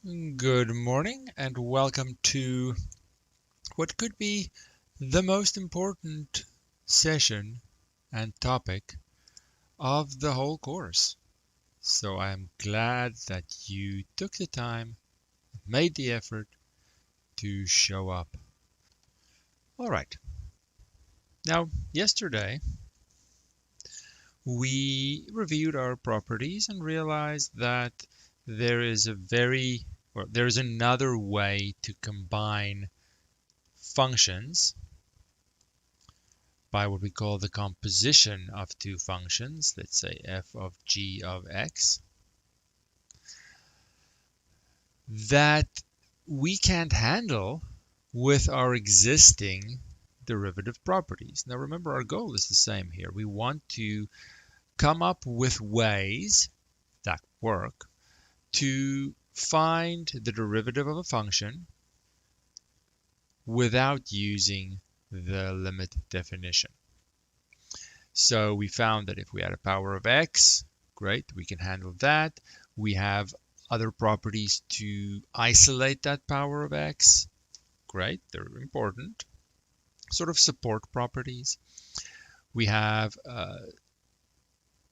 Good morning and welcome to what could be the most important session and topic of the whole course. So I'm glad that you took the time, made the effort to show up. All right. Now, yesterday we reviewed our properties and realized that there is there's another way to combine functions by what we call the composition of two functions, let's say f of g of x, that we can't handle with our existing derivative properties. Now remember, our goal is the same here. We want to come up with ways that work to find the derivative of a function without using the limit definition. So we found that if we had a power of x, great, we can handle that. We have other properties to isolate that power of x. Great, they're important. Sort of support properties. We have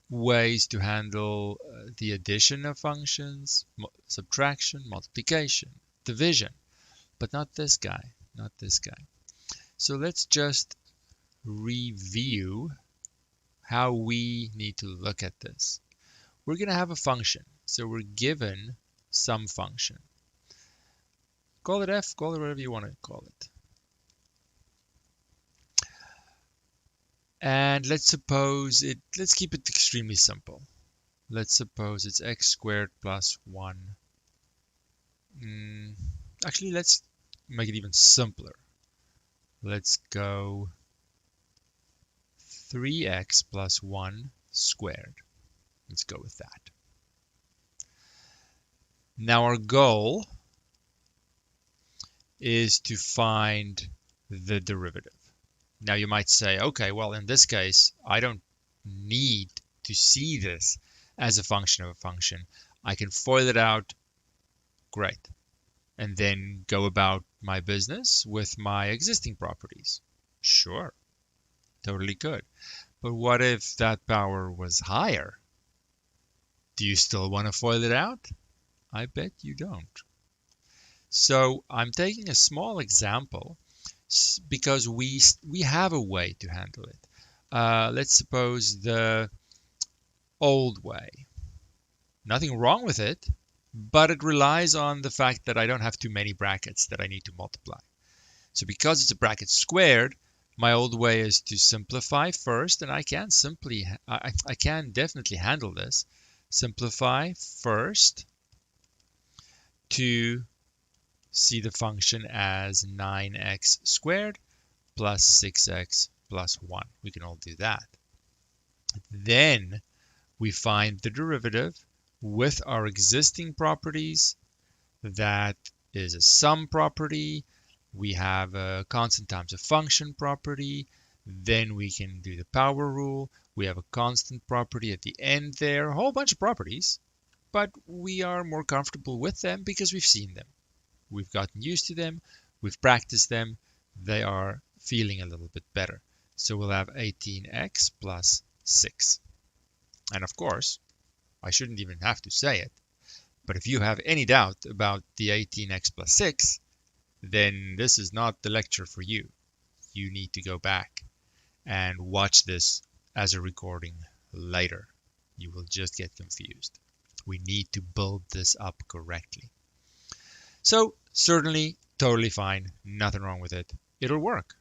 ways to handle the addition of functions, subtraction, multiplication, division, but not this guy, not this guy. So let's just review how we need to look at this. We're going to have a function. So we're given some function. Call it f, call it whatever you want to call it. And let's keep it extremely simple. Let's suppose it's x squared plus 1. Actually, let's make it even simpler. Let's go 3x plus 1 squared. Let's go with that. Now our goal is to find the derivative. Now you might say, okay, well in this case, I don't need to see this as a function of a function. I can FOIL it out, great, and then go about my business with my existing properties. Sure, totally could. But what if that power was higher? Do you still want to FOIL it out? I bet you don't. So I'm taking a small example because we have a way to handle it. Let's suppose the old way. Nothing wrong with it, but it relies on the fact that I don't have too many brackets that I need to multiply. So because it's a bracket squared, my old way is to simplify first, and I can definitely handle this. Simplify first to see the function as 9x squared plus 6x plus 1. We can all do that. Then we find the derivative with our existing properties. That is a sum property. We have a constant times a function property. Then we can do the power rule. We have a constant property at the end there. A whole bunch of properties, but we are more comfortable with them because we've seen them. We've gotten used to them. We've practiced them. They are feeling a little bit better. So we'll have 18x plus 6. And of course, I shouldn't even have to say it, but if you have any doubt about the 18x plus 6, then this is not the lecture for you. You need to go back and watch this as a recording later. You will just get confused. We need to build this up correctly. So certainly, totally fine. Nothing wrong with it. It'll work.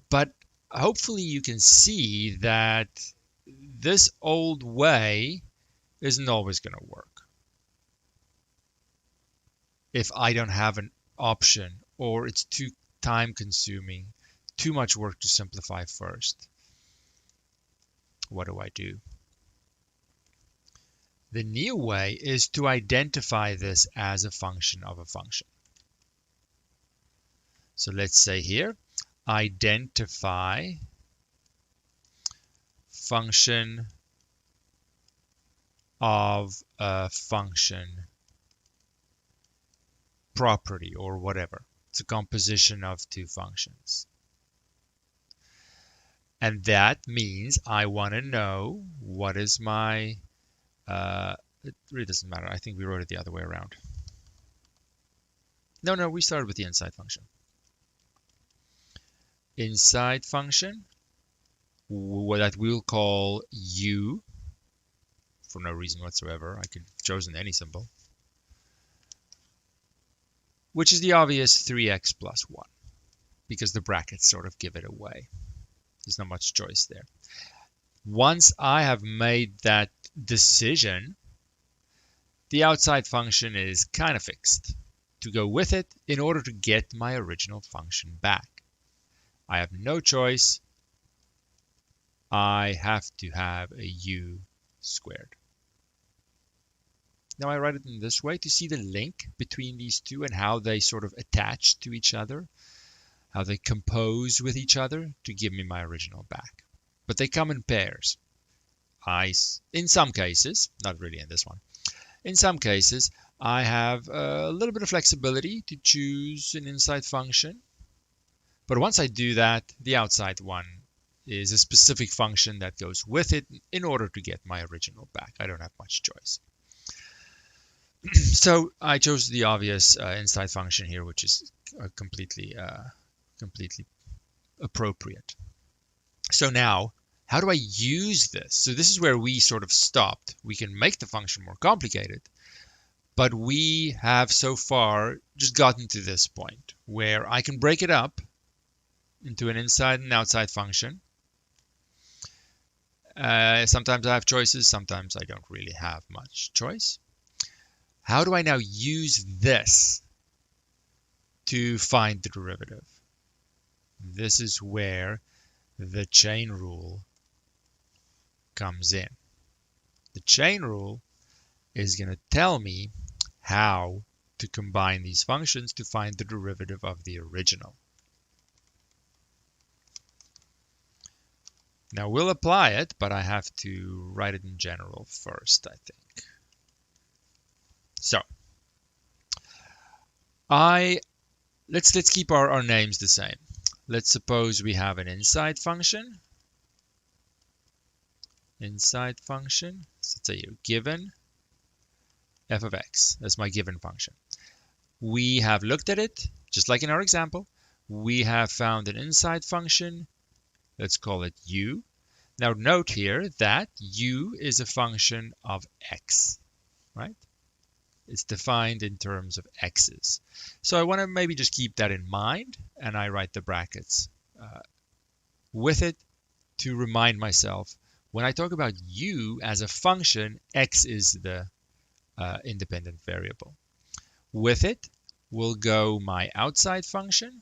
But hopefully you can see that this old way isn't always going to work. If I don't have an option or it's too time consuming, too much work to simplify first, what do? The new way is to identify this as a function of a function. So let's say here, identify function of a function property or whatever. It's a composition of two functions. And that means I want to know what is my, it really doesn't matter. I think we wrote it the other way around. No, we started with the inside function. Inside function, that we'll call u, for no reason whatsoever. I could have chosen any symbol, which is the obvious 3x plus 1, because the brackets sort of give it away. There's not much choice there. Once I have made that decision, the outside function is kind of fixed to go with it in order to get my original function back. I have no choice. I have to have a u squared. Now I write it in this way to see the link between these two and how they sort of attach to each other, how they compose with each other to give me my original back. But they come in pairs. In some cases, not really in this one, in some cases, I have a little bit of flexibility to choose an inside function. But once I do that, the outside one is a specific function that goes with it in order to get my original back. I don't have much choice. So I chose the obvious inside function here, which is completely appropriate. So now, how do I use this? So this is where we sort of stopped. We can make the function more complicated, but we have so far just gotten to this point where I can break it up into an inside and outside function. Sometimes I have choices, sometimes I don't really have much choice. How do I now use this to find the derivative? This is where the chain rule comes in. The chain rule is going to tell me how to combine these functions to find the derivative of the original. Now we'll apply it, but I have to write it in general first, I think. So let's keep our names the same. Let's suppose we have an inside function. Inside function, so let's say given f of x. That's my given function. We have looked at it, just like in our example. We have found an inside function. Let's call it u. Now note here that u is a function of x, right? It's defined in terms of x's. So I want to maybe just keep that in mind, and I write the brackets with it to remind myself when I talk about u as a function, x is the independent variable. With it will go my outside function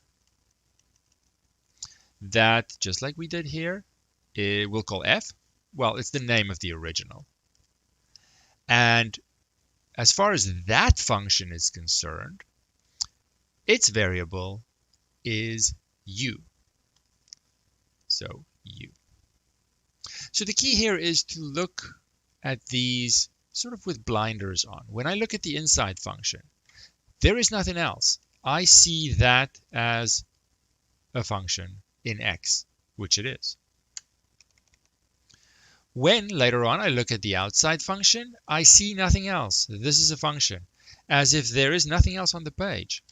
that, just like we did here, we'll call f. Well, it's the name of the original. And as far as that function is concerned, its variable is u. So u. So the key here is to look at these sort of with blinders on. When I look at the inside function, there is nothing else. I see that as a function in x, which it is. When later on I look at the outside function, I see nothing else. This is a function, as if there is nothing else on the page.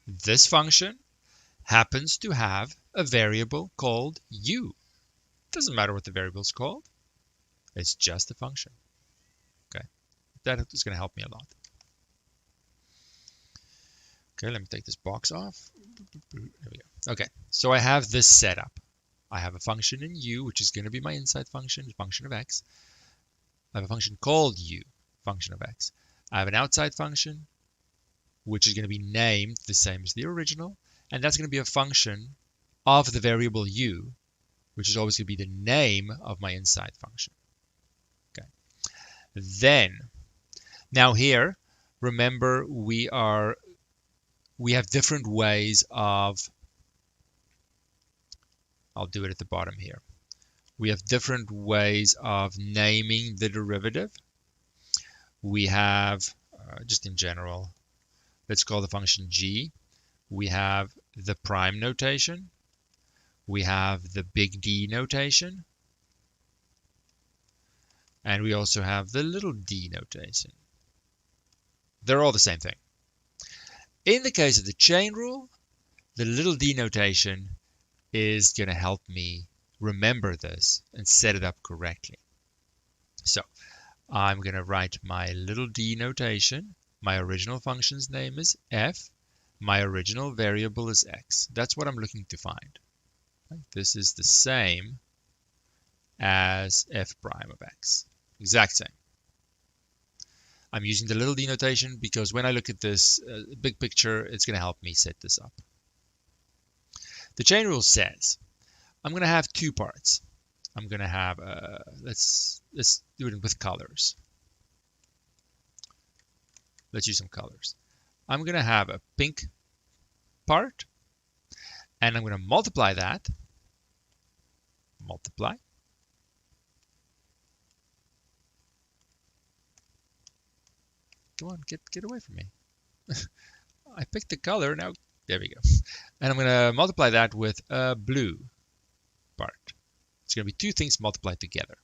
This function happens to have a variable called u. Doesn't matter what the variable is called. It's just a function. Okay, that is going to help me a lot. Okay, let me take this box off. There we go. Okay, so I have this setup. I have a function in u, which is going to be my inside function, function of x. I have a function called u, function of x. I have an outside function, which is going to be named the same as the original, and that's going to be a function of the variable u, which is always going to be the name of my inside function. Okay. Then, now here, remember we have different ways of, I'll do it at the bottom here. We have different ways of naming the derivative. We have, just in general, let's call the function g. We have the prime notation. We have the big D notation. And we also have the little d notation. They're all the same thing. In the case of the chain rule, the little d notation is going to help me remember this and set it up correctly. So I'm going to write my little d notation. My original function's name is f. My original variable is x. That's what I'm looking to find. This is the same as f prime of x. Exact same. I'm using the little d notation because when I look at this big picture, it's going to help me set this up. The chain rule says I'm going to have two parts. I'm going to have, let's do it with colors. Let's use some colors. I'm going to have a pink part, and I'm going to multiply that. Multiply. Come on, get away from me. I picked the color, now there we go. And I'm going to multiply that with a blue part. It's going to be two things multiplied together.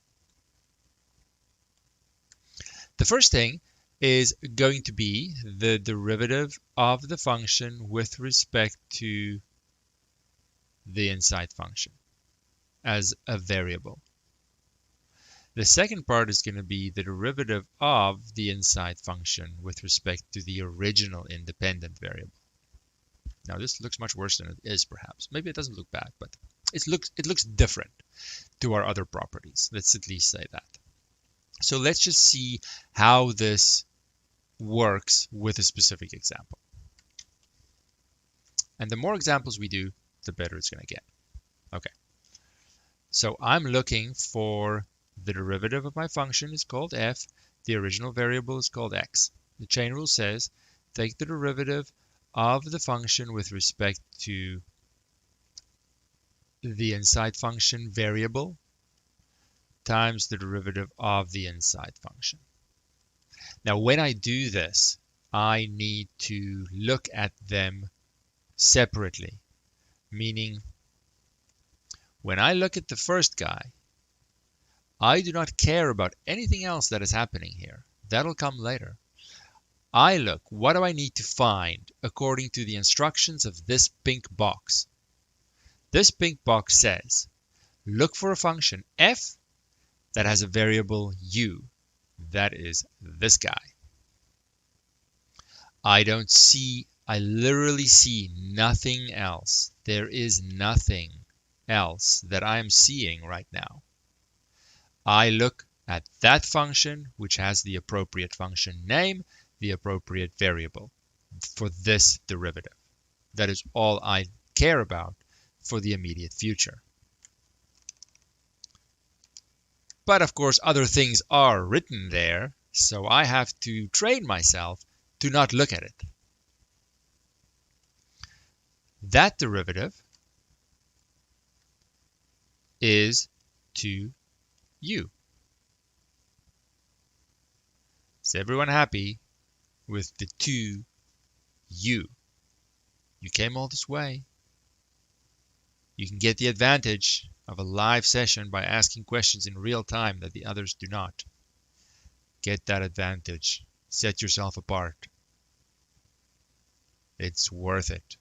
The first thing is going to be the derivative of the function with respect to the inside function as a variable. The second part is going to be the derivative of the inside function with respect to the original independent variable. Now this looks much worse than it is, perhaps. Maybe it doesn't look bad, but it looks different to our other properties. Let's at least say that. So let's just see how this works with a specific example. And the more examples we do, the better it's going to get. Okay. So I'm looking for the derivative of my function is called f. The original variable is called x. The chain rule says take the derivative of the function with respect to the inside function variable times the derivative of the inside function. Now, when I do this, I need to look at them separately, meaning when I look at the first guy, I do not care about anything else that is happening here. That'll come later. I look, what do I need to find according to the instructions of this pink box? This pink box says, look for a function f that has a variable u. That is this guy. I literally see nothing else. There is nothing else that I am seeing right now. I look at that function, which has the appropriate function name, the appropriate variable for this derivative. That is all I care about for the immediate future. But of course, other things are written there, so I have to train myself to not look at it. That derivative is 2u. Is everyone happy with the 2u? You came all this way. You can get the advantage of a live session by asking questions in real time that the others do not. Get that advantage. Set yourself apart. It's worth it.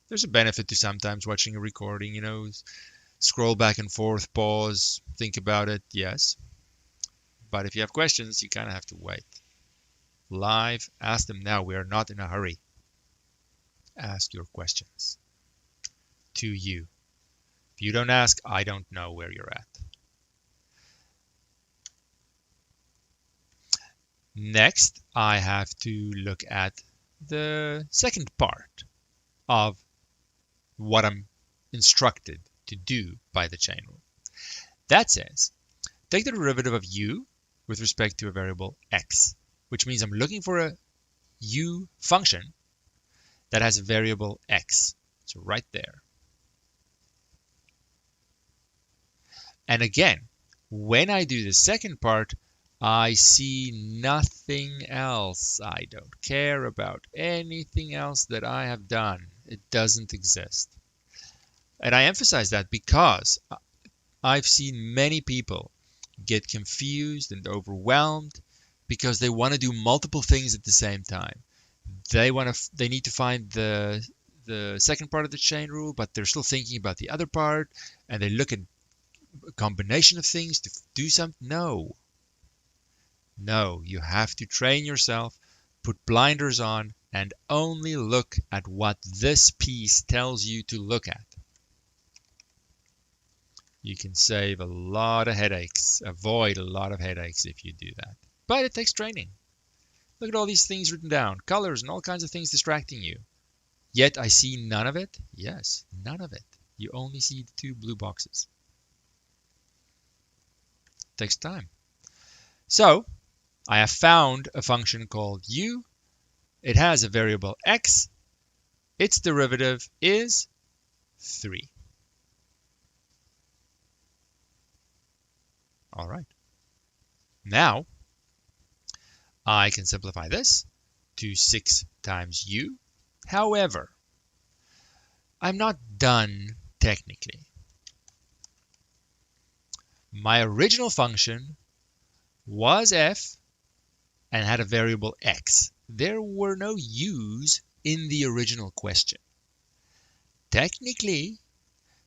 There's a benefit to sometimes watching a recording, you know, scroll back and forth, pause, think about it, yes. But if you have questions, you kind of have to wait. Live, ask them now. We are not in a hurry. Ask your questions to you. If you don't ask, I don't know where you're at. Next, I have to look at the second part of what I'm instructed to do by the chain rule. That says, take the derivative of u with respect to a variable x, which means I'm looking for a u function that has a variable x. So right there. And again, when I do the second part, I see nothing else. I don't care about anything else that I have done. It doesn't exist. And I emphasize that because I've seen many people get confused and overwhelmed because they want to do multiple things at the same time. They need to find the second part of the chain rule, but they're still thinking about the other part, and they look at a combination of things to do something. No, you have to train yourself, put blinders on, and only look at what this piece tells you to look at. You can save a lot of headaches, avoid a lot of headaches if you do that. But it takes training. Look at all these things written down, colors and all kinds of things distracting you. Yet I see none of it? Yes, none of it. You only see the two blue boxes. It takes time. So, I have found a function called u. It has a variable x. Its derivative is 3. All right. Now, I can simplify this to 6 times u. However, I'm not done technically. My original function was f and had a variable x. There were no u's in the original question. Technically,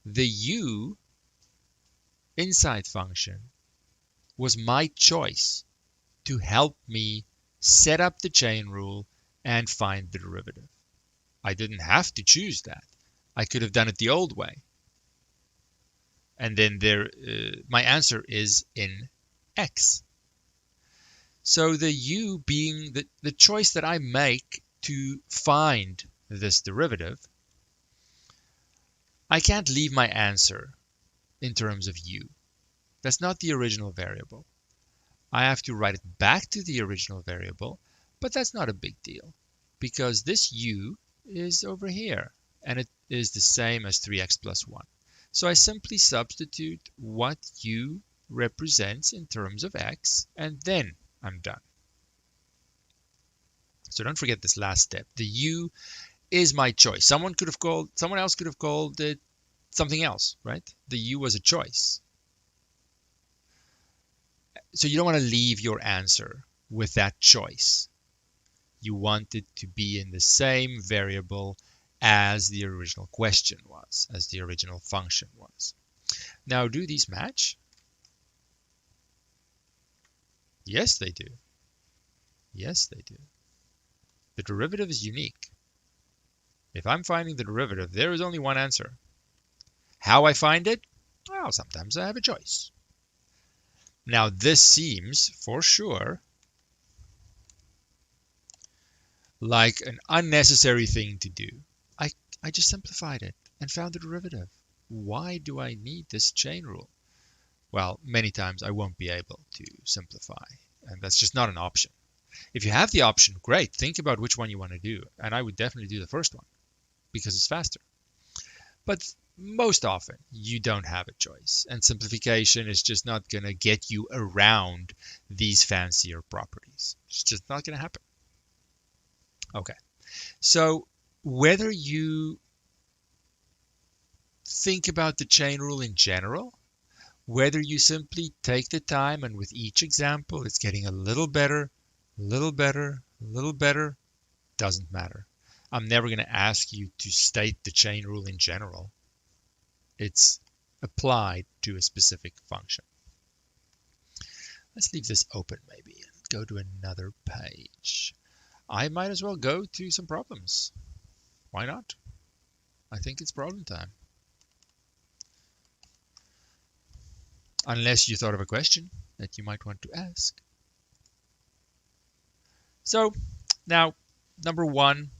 the u inside function was my choice to help me set up the chain rule and find the derivative. I didn't have to choose that. I could have done it the old way. And then my answer is in x. So the u being the choice that I make to find this derivative, I can't leave my answer in terms of u. That's not the original variable. I have to write it back to the original variable, but that's not a big deal because this u is over here and it is the same as 3x plus 1. So I simply substitute what u represents in terms of x and then I'm done. So don't forget this last step. The u is my choice. Someone else could have called it something else, right? The u was a choice. So you don't want to leave your answer with that choice. You want it to be in the same variable as the original question was, as the original function was. Now, do these match? Yes, they do. Yes, they do. The derivative is unique. If I'm finding the derivative, there is only one answer. How I find it? Well, sometimes I have a choice. Now, this seems, for sure, like an unnecessary thing to do. I just simplified it and found the derivative. Why do I need this chain rule? Well, many times I won't be able to simplify, and that's just not an option. If you have the option, great. Think about which one you want to do, and I would definitely do the first one because it's faster. But most often, you don't have a choice, and simplification is just not going to get you around these fancier properties. It's just not going to happen. Okay, so whether you think about the chain rule in general, whether you simply take the time and with each example it's getting a little better, a little better, a little better, doesn't matter. I'm never going to ask you to state the chain rule in general. It's applied to a specific function. Let's leave this open maybe and go to another page. I might as well go to some problems. Why not? I think it's problem time. Unless you thought of a question that you might want to ask. So now, number 1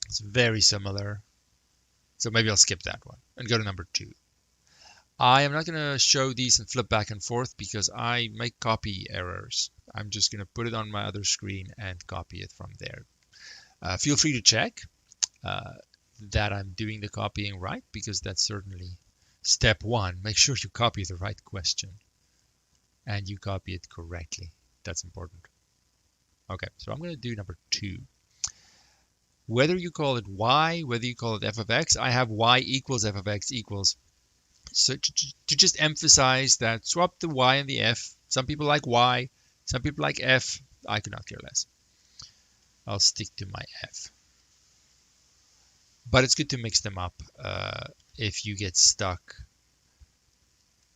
is very similar. So maybe I'll skip that one and go to number 2. I am not going to show these and flip back and forth because I make copy errors. I'm just going to put it on my other screen and copy it from there. Feel free to check that I'm doing the copying right because that's certainly step 1. Make sure you copy the right question and you copy it correctly. That's important. Okay, so I'm going to do number 2. Whether you call it y, whether you call it f of x, I have y equals f of x equals. So to just emphasize that, swap the y and the f. Some people like y, some people like f. I could not care less. I'll stick to my f. But it's good to mix them up if you get stuck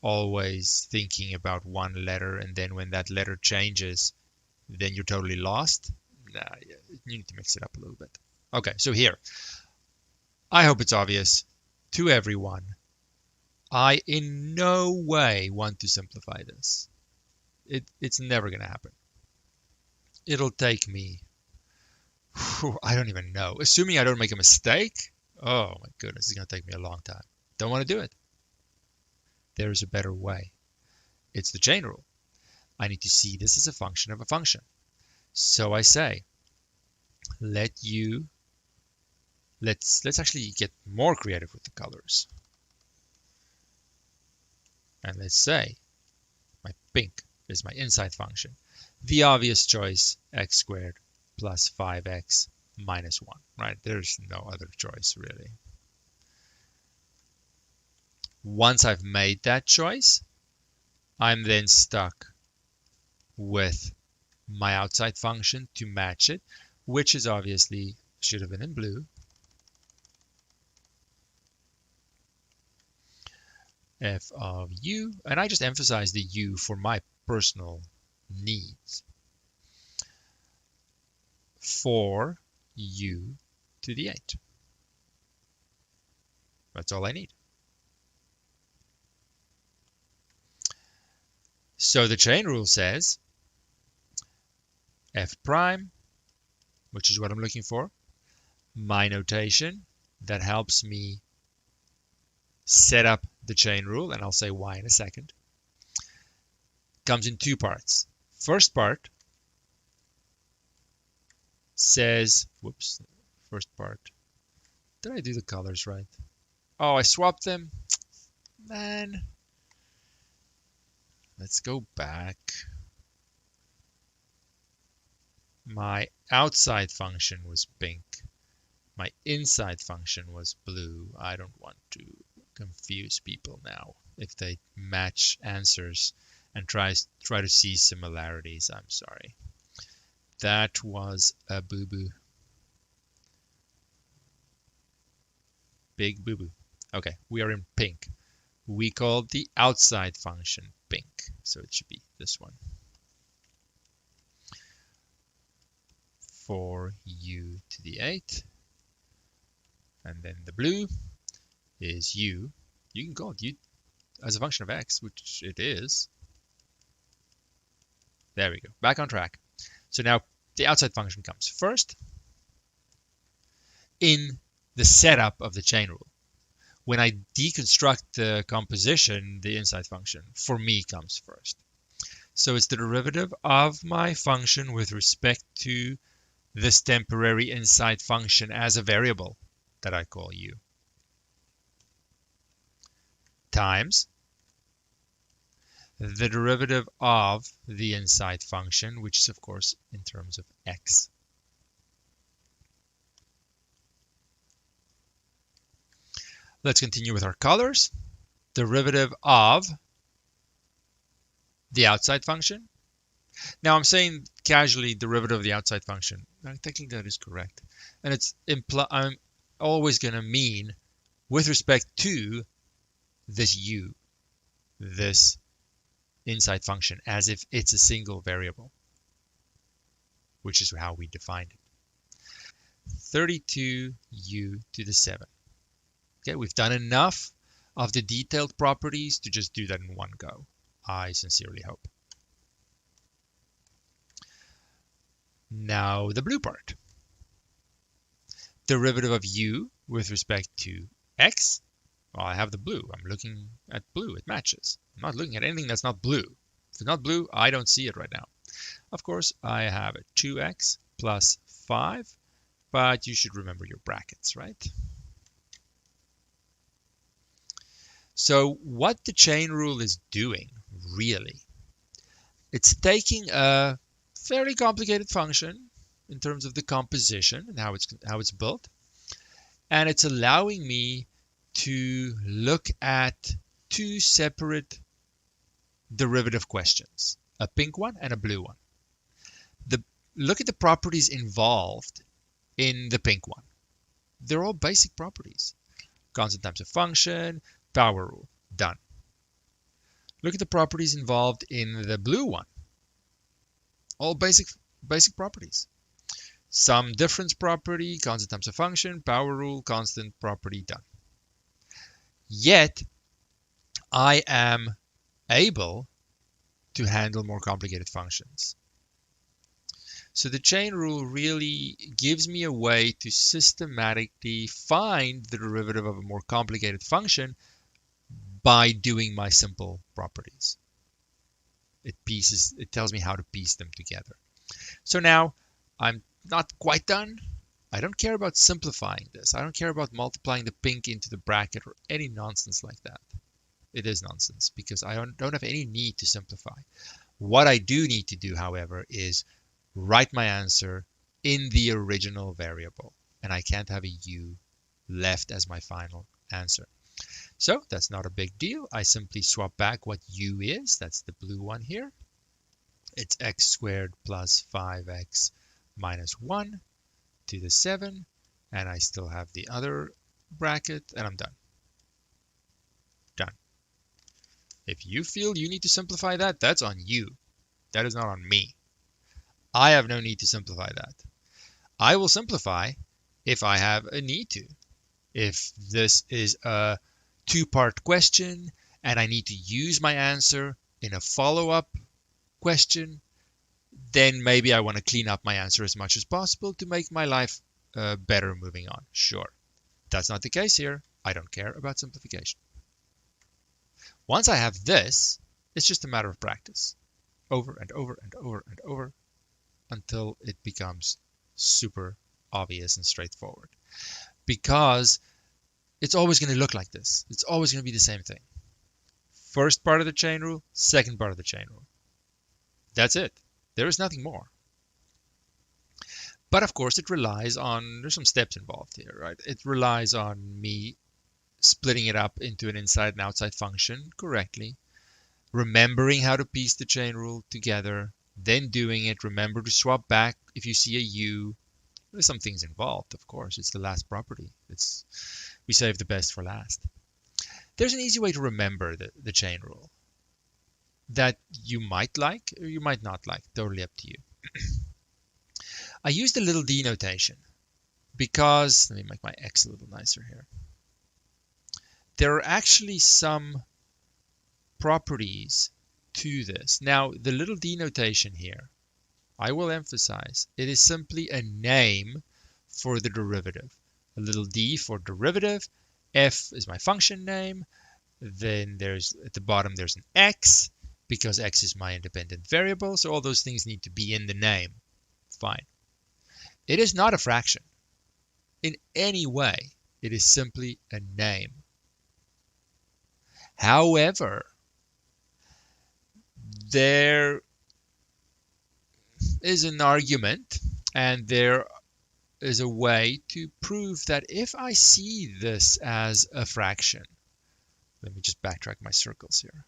always thinking about one letter, and then when that letter changes, then you're totally lost. Nah, you need to mix it up a little bit. Okay, so here, I hope it's obvious to everyone. I in no way want to simplify this. It's never going to happen. It'll take me, I don't even know. Assuming I don't make a mistake, oh my goodness, it's going to take me a long time. Don't want to do it. There is a better way. It's the chain rule. I need to see this as a function of a function. So I say, let's actually get more creative with the colors. And let's say my pink is my inside function. The obvious choice, x squared plus 5x minus 1, right? There's no other choice, really. Once I've made that choice, I'm then stuck with my outside function to match it, which is obviously should have been in blue. F of u, and I just emphasize the u for my personal needs. For u to the 8. That's all I need. So the chain rule says f prime, which is what I'm looking for, my notation that helps me set up the chain rule, and I'll say why in a second, comes in 2 parts. First part says, whoops, first part, did I do the colors right? Oh, I swapped them, man. Let's go back. My outside function was pink. My inside function was blue. I don't want to confuse people now if they match answers and try to see similarities. I'm sorry. That was a boo-boo. Big boo-boo. Okay, we are in pink. We called the outside function pink, so it should be this one. For u to the 8. And then the blue is u. You can call it u as a function of x, which it is. There we go. Back on track. So now the outside function comes first in the setup of the chain rule. When I deconstruct the composition, the inside function, for me, comes first. So it's the derivative of my function with respect to this temporary inside function as a variable that I call u, times the derivative of the inside function, which is, of course, in terms of x. Let's continue with our colors. Derivative of the outside function. Now I'm saying casually derivative of the outside function. I think that is correct. And I'm always going to mean with respect to this u, this inside function, as if it's a single variable, which is how we defined it. 32u to the 7. Okay, we've done enough of the detailed properties to just do that in one go. I sincerely hope. Now the blue part. Derivative of u with respect to x. Well, I have the blue. I'm looking at blue. It matches. I'm not looking at anything that's not blue. If it's not blue, I don't see it right now. Of course, I have a 2x plus 5, but you should remember your brackets, right? So what the chain rule is doing, really, It's taking a fairly complicated function in terms of the composition and how it's built, and it's allowing me to look at two separate derivative questions, a pink one and a blue one. Look at the properties involved in the pink one. They're all basic properties. Constant times a function, power rule, done. Look at the properties involved in the blue one. All basic properties. Sum difference property, constant times a function, power rule, constant property, done. Yet, I am able to handle more complicated functions. So the chain rule really gives me a way to systematically find the derivative of a more complicated function by doing my simple properties. It tells me how to piece them together. So now I'm not quite done. I don't care about simplifying this. I don't care about multiplying the pink into the bracket or any nonsense like that. It is nonsense because I don't have any need to simplify. What I do need to do, however, is write my answer in the original variable, and I can't have a u left as my final answer. So that's not a big deal. I simply swap back what u is. That's the blue one here. It's x squared plus 5x minus 1 to the 7, and I still have the other bracket, and I'm done. Done. If you feel you need to simplify that, that's on you. That is not on me. I have no need to simplify that. I will simplify if I have a need to. If this is a two-part question and I need to use my answer in a follow-up question, then maybe I want to clean up my answer as much as possible to make my life better moving on. Sure. That's not the case here. I don't care about simplification. Once I have this, it's just a matter of practice. Over and over and over and over until it becomes super obvious and straightforward. Because it's always going to look like this. It's always going to be the same thing. First part of the chain rule, second part of the chain rule. That's it. There is nothing more. But of course it relies on, there's some steps involved here, right? It relies on me splitting it up into an inside and outside function correctly, remembering how to piece the chain rule together, then doing it. Remember to swap back if you see a u. There's some things involved, of course. It's the last property. We save the best for last. There's an easy way to remember the chain rule that you might like or you might not like. Totally up to you. I use the little d notation because, let me make my x a little nicer here. There are actually some properties to this. Now, the little d notation here, I will emphasize, it is simply a name for the derivative. A little d for derivative, f is my function name, then there's at the bottom there's an x, because x is my independent variable, so all those things need to be in the name. Fine. It is not a fraction in any way. It is simply a name. However, there is an argument and there is a way to prove that if I see this as a fraction, let me just backtrack my circles here.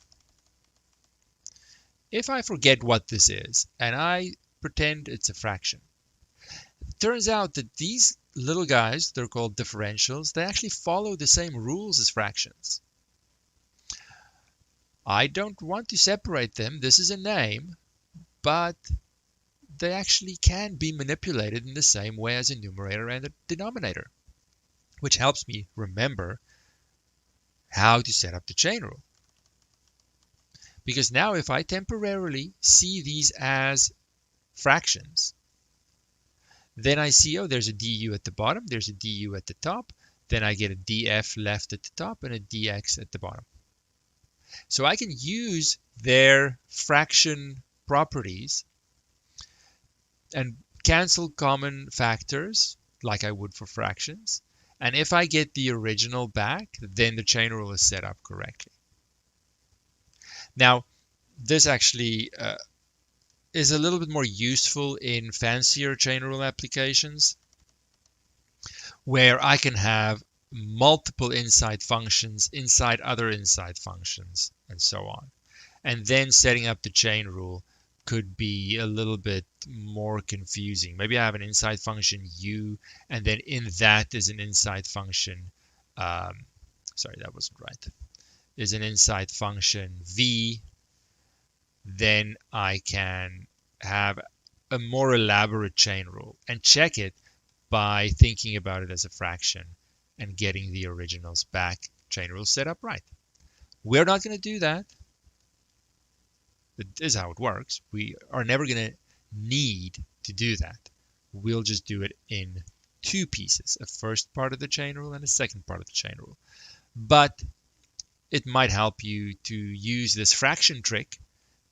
If I forget what this is and I pretend it's a fraction, it turns out that these little guys, they're called differentials, they actually follow the same rules as fractions. I don't want to separate them. This is a name, but they actually can be manipulated in the same way as a numerator and a denominator, which helps me remember how to set up the chain rule. Because now if I temporarily see these as fractions, then I see, oh, there's a du at the bottom, there's a du at the top, then I get a df left at the top and a dx at the bottom. So I can use their fraction properties and cancel common factors like I would for fractions. And if I get the original back, then the chain rule is set up correctly. Now, this actually is a little bit more useful in fancier chain rule applications, where I can have multiple inside functions inside other inside functions and so on. And then setting up the chain rule could be a little bit more confusing. Maybe I have an inside function u, and then in that is an inside function, sorry, that wasn't right, is an inside function v. Then I can have a more elaborate chain rule and check it by thinking about it as a fraction and getting the originals back, chain rule set up right. We're not going to do that. It is how it works. We are never going to need to do that. We'll just do it in two pieces, a first part of the chain rule and a second part of the chain rule. But it might help you to use this fraction trick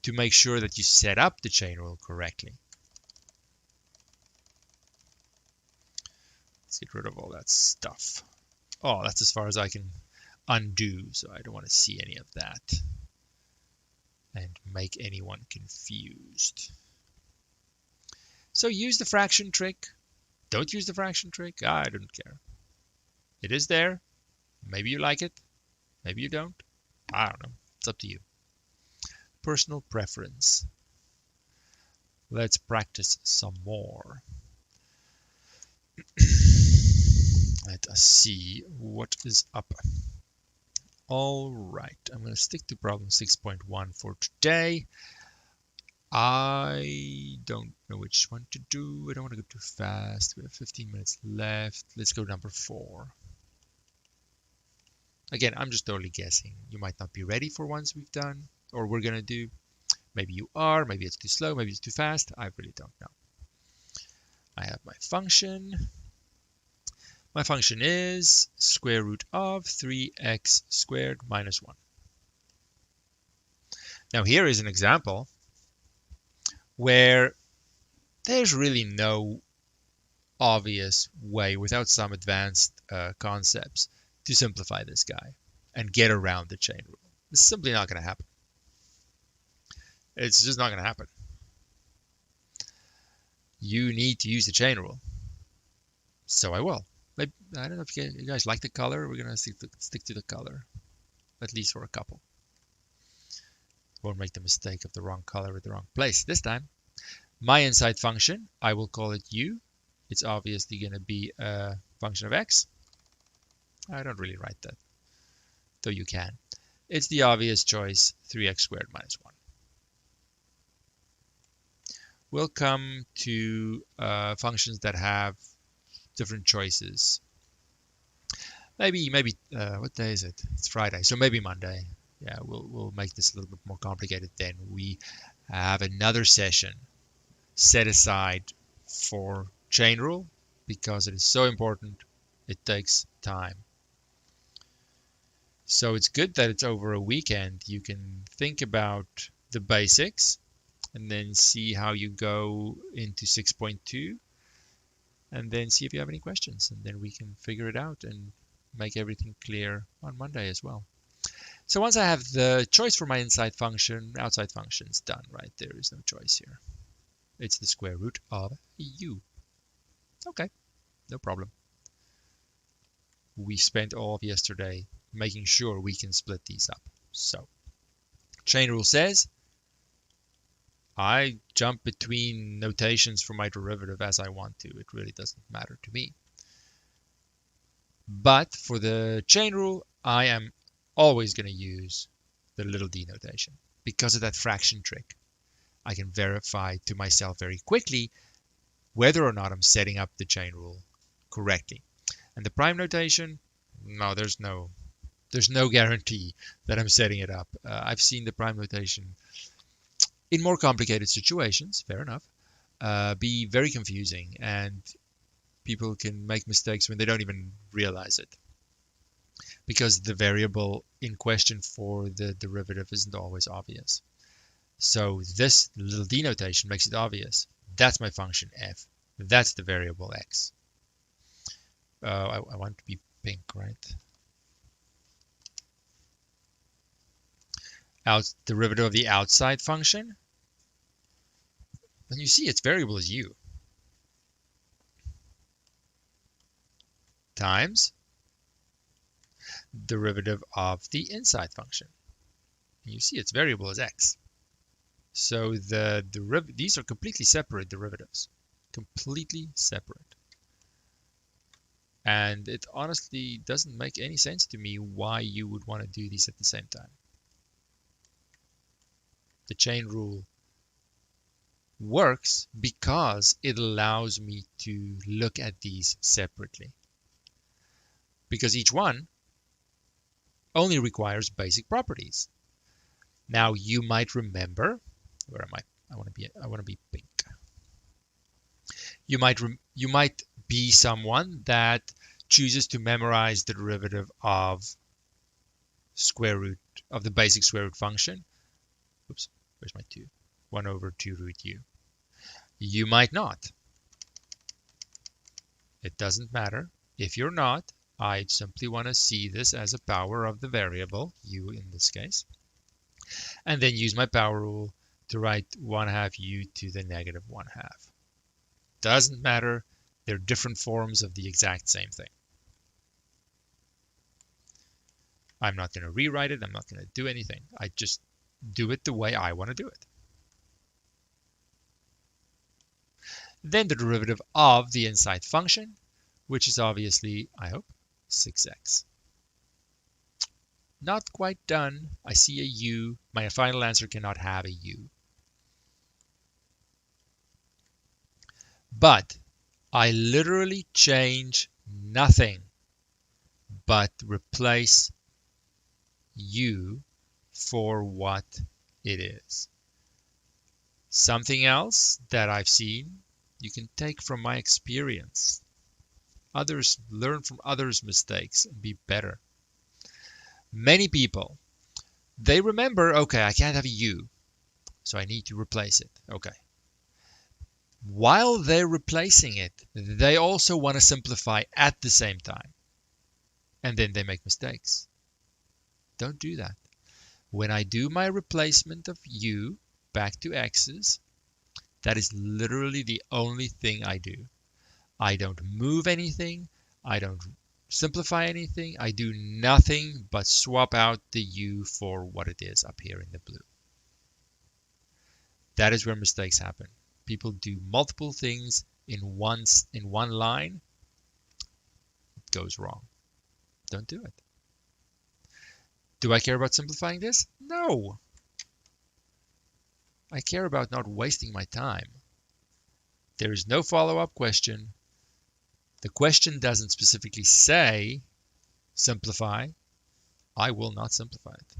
to make sure that you set up the chain rule correctly. Let's get rid of all that stuff. Oh, that's as far as I can undo, so I don't want to see any of that and make anyone confused. So use the fraction trick. Don't use the fraction trick. I don't care. It is there. Maybe you like it. Maybe you don't. I don't know. It's up to you. Personal preference. Let's practice some more. Let us see what is up. All right, I'm going to stick to problem 6.1 for today. I don't know which one to do. I don't want to go too fast. We have 15 minutes left. Let's go number 4. Again, I'm just totally guessing. You might not be ready for ones we've done or we're going to do. Maybe you are. Maybe it's too slow. Maybe it's too fast. I really don't know. I have my function. My function is square root of 3x squared minus 1. Now here is an example where there's really no obvious way without some advanced concepts to simplify this guy and get around the chain rule. It's simply not going to happen. It's just not going to happen. You need to use the chain rule. So I will. I don't know if you guys like the color. We're going to stick to the color, at least for a couple. Won't make the mistake of the wrong color at the wrong place this time. My inside function, I will call it u. It's obviously going to be a function of x. I don't really write that, though you can. It's the obvious choice, 3x squared minus 1. We'll come to functions that have different choices. Maybe what day is it? It's Friday, so maybe Monday. Yeah, we'll make this a little bit more complicated then. We have another session set aside for chain rule because it is so important. It takes time. So it's good that it's over a weekend. You can think about the basics and then see how you go into 6.2 and then see if you have any questions, and then we can figure it out and make everything clear on Monday as well. So once I have the choice for my inside function, outside function's done, right? There is no choice here. It's the square root of u. Okay, no problem. We spent all of yesterday making sure we can split these up. So chain rule says I jump between notations for my derivative as I want to. It really doesn't matter to me. But for the chain rule, I am always going to use the little d notation because of that fraction trick. I can verify to myself very quickly whether or not I'm setting up the chain rule correctly. And the prime notation, no, there's no guarantee that I'm setting it up. I've seen the prime notation in more complicated situations, fair enough, be very confusing, and people can make mistakes when they don't even realize it because the variable in question for the derivative isn't always obvious. So this little d notation makes it obvious. That's my function f. That's the variable x. I want to be pink, right? Derivative of the outside function. And you see its variable is u times derivative of the inside function. And you see its variable is x. So these are completely separate derivatives. Completely separate. And it honestly doesn't make any sense to me why you would want to do these at the same time. The chain rule works because it allows me to look at these separately. Because each one only requires basic properties. Now you might remember, where am I? I want to be pink. You might be someone that chooses to memorize the derivative of square root of the basic square root function. Oops, where's my 2? 1 over 2 root u. You might not. It doesn't matter. If you're not, I simply want to see this as a power of the variable, u in this case, and then use my power rule to write 1/2 u to the negative 1/2. Doesn't matter. They're different forms of the exact same thing. I'm not going to rewrite it. I'm not going to do anything. I just do it the way I want to do it. Then the derivative of the inside function, which is obviously, I hope, 6x. Not quite done. I see a u. My final answer cannot have a u. But I literally change nothing but replace u for what it is. Something else that I've seen, you can take from my experience. Others learn from others' mistakes and be better. Many people, they remember, okay, I can't have a u, so I need to replace it. Okay. While they're replacing it, they also want to simplify at the same time. And then they make mistakes. Don't do that. When I do my replacement of u back to x's, that is literally the only thing I do. I don't move anything. I don't simplify anything. I do nothing but swap out the u for what it is up here in the blue. That is where mistakes happen. People do multiple things in one line. It goes wrong. Don't do it. Do I care about simplifying this? No. I care about not wasting my time. There is no follow-up question. The question doesn't specifically say simplify. I will not simplify it.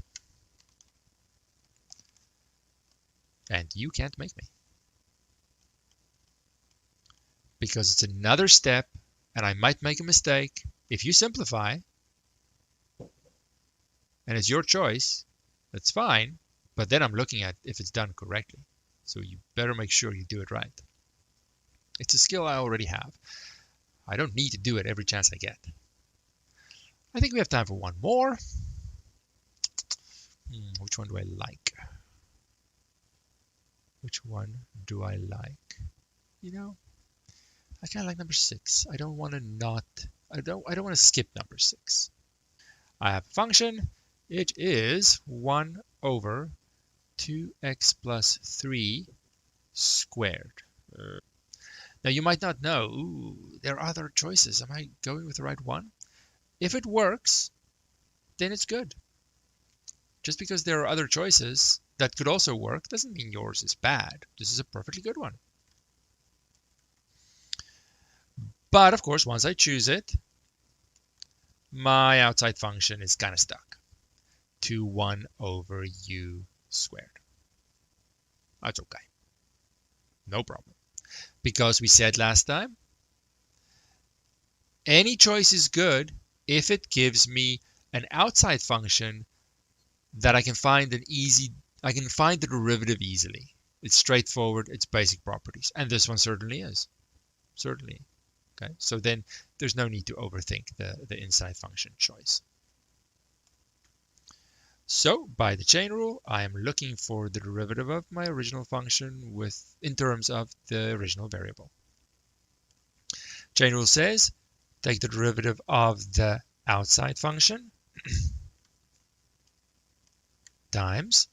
And you can't make me. Because it's another step and I might make a mistake. If you simplify, and it's your choice, that's fine. But then I'm looking at if it's done correctly. So you better make sure you do it right. It's a skill I already have. I don't need to do it every chance I get. I think we have time for one more. Which one do I like? Which one do I like? You know, I kind of like number 6. I don't want to skip number 6. I have a function. It is 1 over 2x plus 3 squared. Now you might not know, ooh, there are other choices. Am I going with the right one? If it works, then it's good. Just because there are other choices that could also work doesn't mean yours is bad. This is a perfectly good one. But of course, once I choose it, my outside function is kind of stuck to 1 over u squared. That's okay. No problem. Because we said last time, any choice is good if it gives me an outside function that I can find the derivative easily. It's straightforward, it's basic properties. And this one certainly is. Certainly. Okay, so then there's no need to overthink the inside function choice. So by the chain rule, I am looking for the derivative of my original function in terms of the original variable. Chain rule says, take the derivative of the outside function times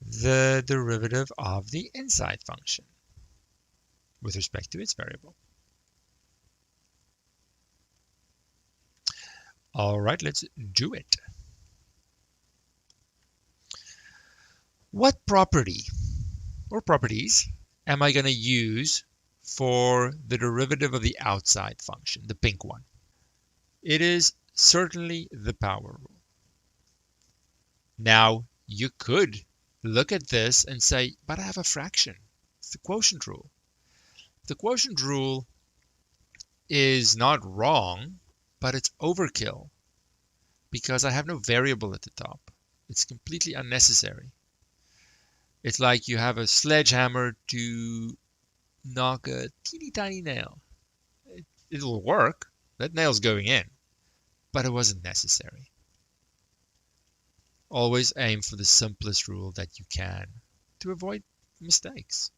the derivative of the inside function with respect to its variable. All right, let's do it. What property or properties am I going to use for the derivative of the outside function, the pink one? It is certainly the power rule. Now, you could look at this and say, but I have a fraction. It's the quotient rule. The quotient rule is not wrong, but it's overkill because I have no variable at the top. It's completely unnecessary. It's like you have a sledgehammer to knock a teeny tiny nail. It'll work. That nail's going in, but it wasn't necessary. Always aim for the simplest rule that you can to avoid mistakes.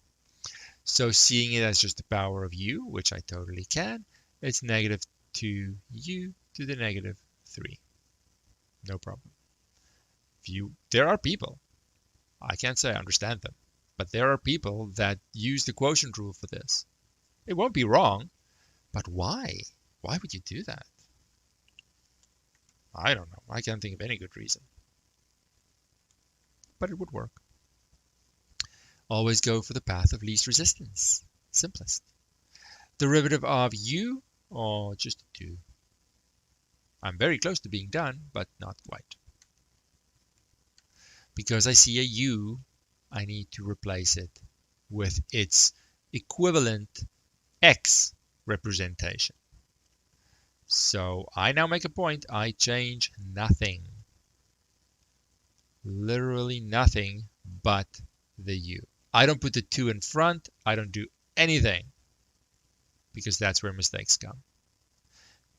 So seeing it as just the power of u, which I totally can, it's negative 2u to the negative 3. No problem. There are people, I can't say I understand them, but there are people that use the quotient rule for this. It won't be wrong, but why? Why would you do that? I don't know. I can't think of any good reason. But it would work. Always go for the path of least resistance. Simplest. Derivative of u, or just 2. I'm very close to being done, but not quite. Because I see a u, I need to replace it with its equivalent x representation. So I now make a point, I change nothing. Literally nothing but the u. I don't put the 2 in front, I don't do anything, because that's where mistakes come.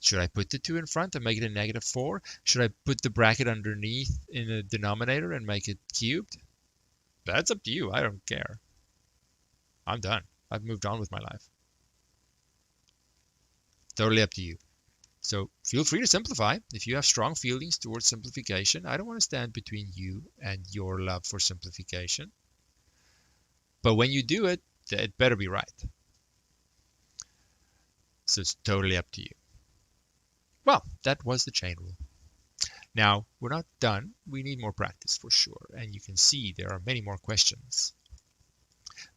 Should I put the 2 in front and make it a negative 4? Should I put the bracket underneath in the denominator and make it cubed? That's up to you. I don't care. I'm done. I've moved on with my life. Totally up to you. So feel free to simplify. If you have strong feelings towards simplification, I don't want to stand between you and your love for simplification. But when you do it, it better be right. So it's totally up to you. Well, that was the chain rule. Now, we're not done. We need more practice for sure. And you can see there are many more questions.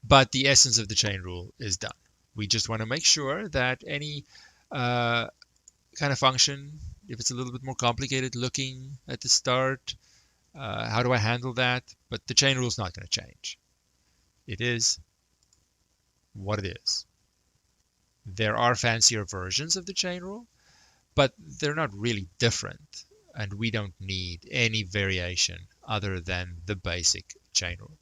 But the essence of the chain rule is done. We just want to make sure that any kind of function, if it's a little bit more complicated looking at the start, how do I handle that? But the chain rule is not going to change. It is what it is. There are fancier versions of the chain rule, but they're not really different, and we don't need any variation other than the basic chain rule.